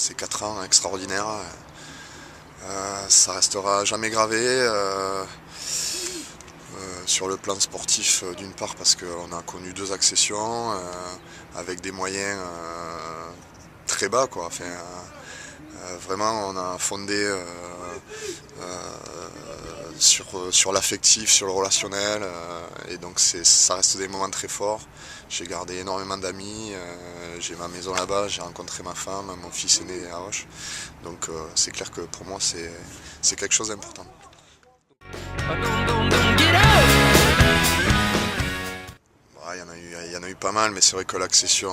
ces 4 ans extraordinaires. Ça restera jamais gravé sur le plan sportif d'une part parce qu'on a connu 2 accessions avec des moyens très bas quoi. Enfin, vraiment on a fondé sur l'affectif, sur le relationnel et donc ça reste des moments très forts. J'ai gardé énormément d'amis, j'ai ma maison là-bas, j'ai rencontré ma femme, mon fils est né à Auch. Donc c'est clair que pour moi c'est quelque chose d'important. Il y en a eu pas mal, mais c'est vrai que l'accession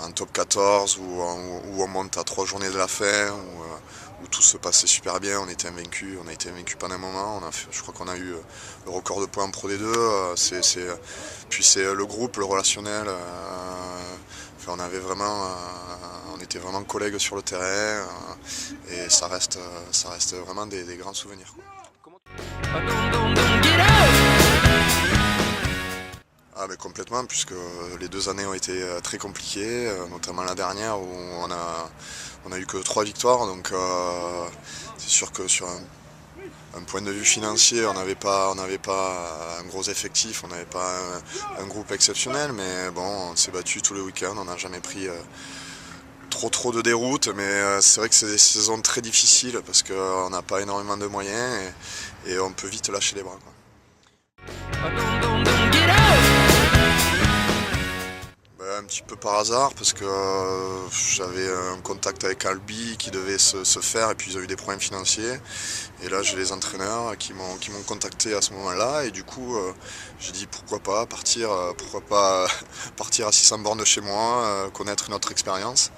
en top 14 où on monte à 3 journées de la fin, où tout se passait super bien, on a été invaincus pendant un moment, je crois qu'on a eu le record de points en Pro D2, puis c'est le groupe, le relationnel, enfin, on était vraiment collègues sur le terrain et ça reste vraiment des grands souvenirs. Ah mais complètement, puisque les 2 années ont été très compliquées, notamment la dernière où on a eu que 3 victoires, donc c'est sûr que sur un point de vue financier, on n'avait pas un gros effectif, on n'avait pas un groupe exceptionnel, mais bon, on s'est battu tous les week-ends, on n'a jamais pris trop de déroutes, mais c'est vrai que c'est des saisons très difficiles parce qu'on n'a pas énormément de moyens et on peut vite lâcher les bras, quoi. Un petit peu par hasard parce que j'avais un contact avec Albi qui devait se faire et puis ils ont eu des problèmes financiers et là j'ai les entraîneurs qui m'ont contacté à ce moment-là et du coup j'ai dit pourquoi pas partir à 600 bornes de chez moi, connaître une autre expérience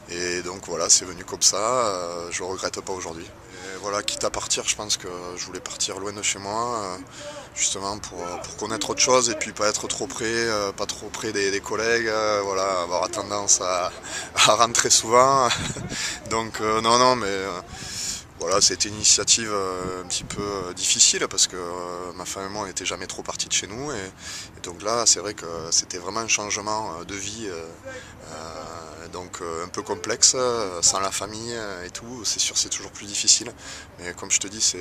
et donc voilà, c'est venu comme ça, je regrette pas aujourd'hui. Et voilà, quitte à partir, je pense que je voulais partir loin de chez moi justement pour connaître autre chose et puis pas être trop près des collègues, voilà, avoir tendance à rentrer souvent. Donc non, mais voilà, c'était une initiative un petit peu difficile parce que ma femme et moi on n'était jamais trop partis de chez nous et donc là c'est vrai que c'était vraiment un changement de vie donc un peu complexe, sans la famille et tout, c'est sûr c'est toujours plus difficile, mais comme je te dis,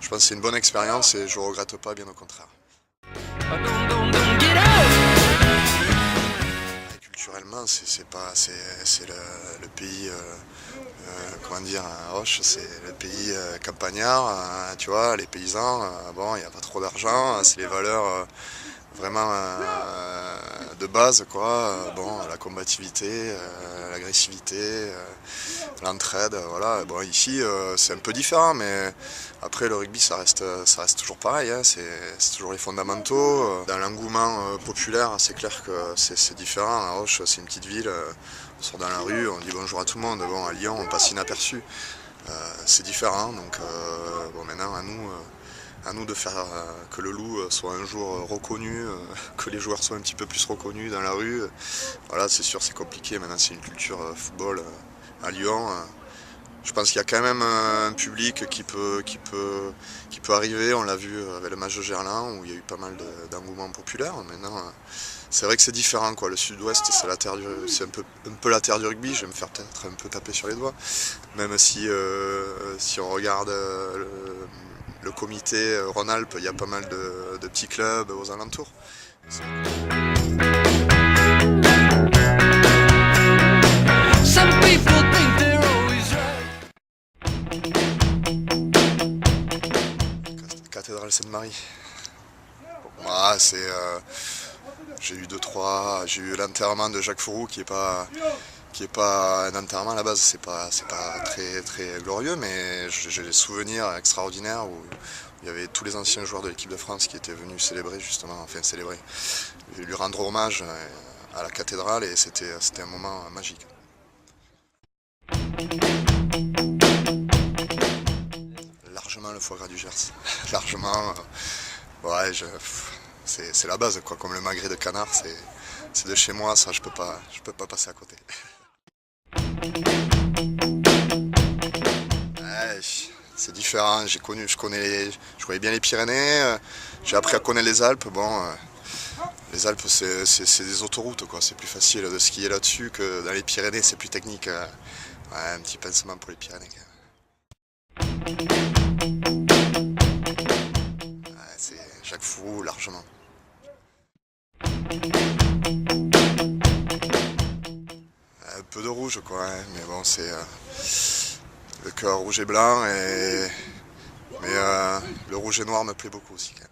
je pense que c'est une bonne expérience et je ne regrette pas, bien au contraire. Et culturellement, c'est le pays, comment dire, Auch, c'est le pays campagnard, tu vois, les paysans, bon, il n'y a pas trop d'argent, c'est les valeurs vraiment de base quoi, bon, la combativité, l'agressivité, l'entraide, voilà. Bon, ici c'est un peu différent, mais après le rugby ça reste toujours pareil, hein. C'est toujours les fondamentaux. Dans l'engouement populaire, c'est clair que c'est différent. À Auch, c'est une petite ville, on sort dans la rue, on dit bonjour à tout le monde. Bon, à Lyon on passe inaperçu, c'est différent, donc bon, maintenant à nous de faire que le loup soit un jour reconnu, que les joueurs soient un petit peu plus reconnus dans la rue. Voilà, c'est sûr, c'est compliqué. Maintenant, c'est une culture football à Lyon. Je pense qu'il y a quand même un public qui peut arriver. On l'a vu avec le match de Gerland où il y a eu pas mal d'engouement populaire. Maintenant, c'est vrai que c'est différent, quoi. Le Sud-Ouest, c'est un peu la terre du rugby. Je vais me faire peut-être un peu taper sur les doigts, même si on regarde le comité Rhône-Alpes, il y a pas mal de petits clubs aux alentours. Cathédrale Sainte-Marie. Ah, j'ai eu j'ai eu l'enterrement de Jacques Fourou qui est pas un enterrement à la base, c'est pas très très glorieux, mais j'ai des souvenirs extraordinaires où il y avait tous les anciens joueurs de l'équipe de France qui étaient venus célébrer lui rendre hommage à la cathédrale et c'était un moment magique. Largement le foie gras du Gers, largement, ouais, c'est la base quoi, comme le magret de canard, c'est de chez moi, ça je peux pas passer à côté. Ouais, c'est différent, je connais bien les Pyrénées, j'ai appris à connaître les Alpes, bon, Les Alpes, c'est des autoroutes, quoi. C'est plus facile de skier là-dessus que dans les Pyrénées, c'est plus technique. Ouais, un petit pincement pour les Pyrénées. Ouais, c'est Jacques Fourou, largement. Un peu de rouge, quoi, hein, mais bon, c'est le cœur rouge et blanc, mais le rouge et noir me plaît beaucoup aussi, quand même.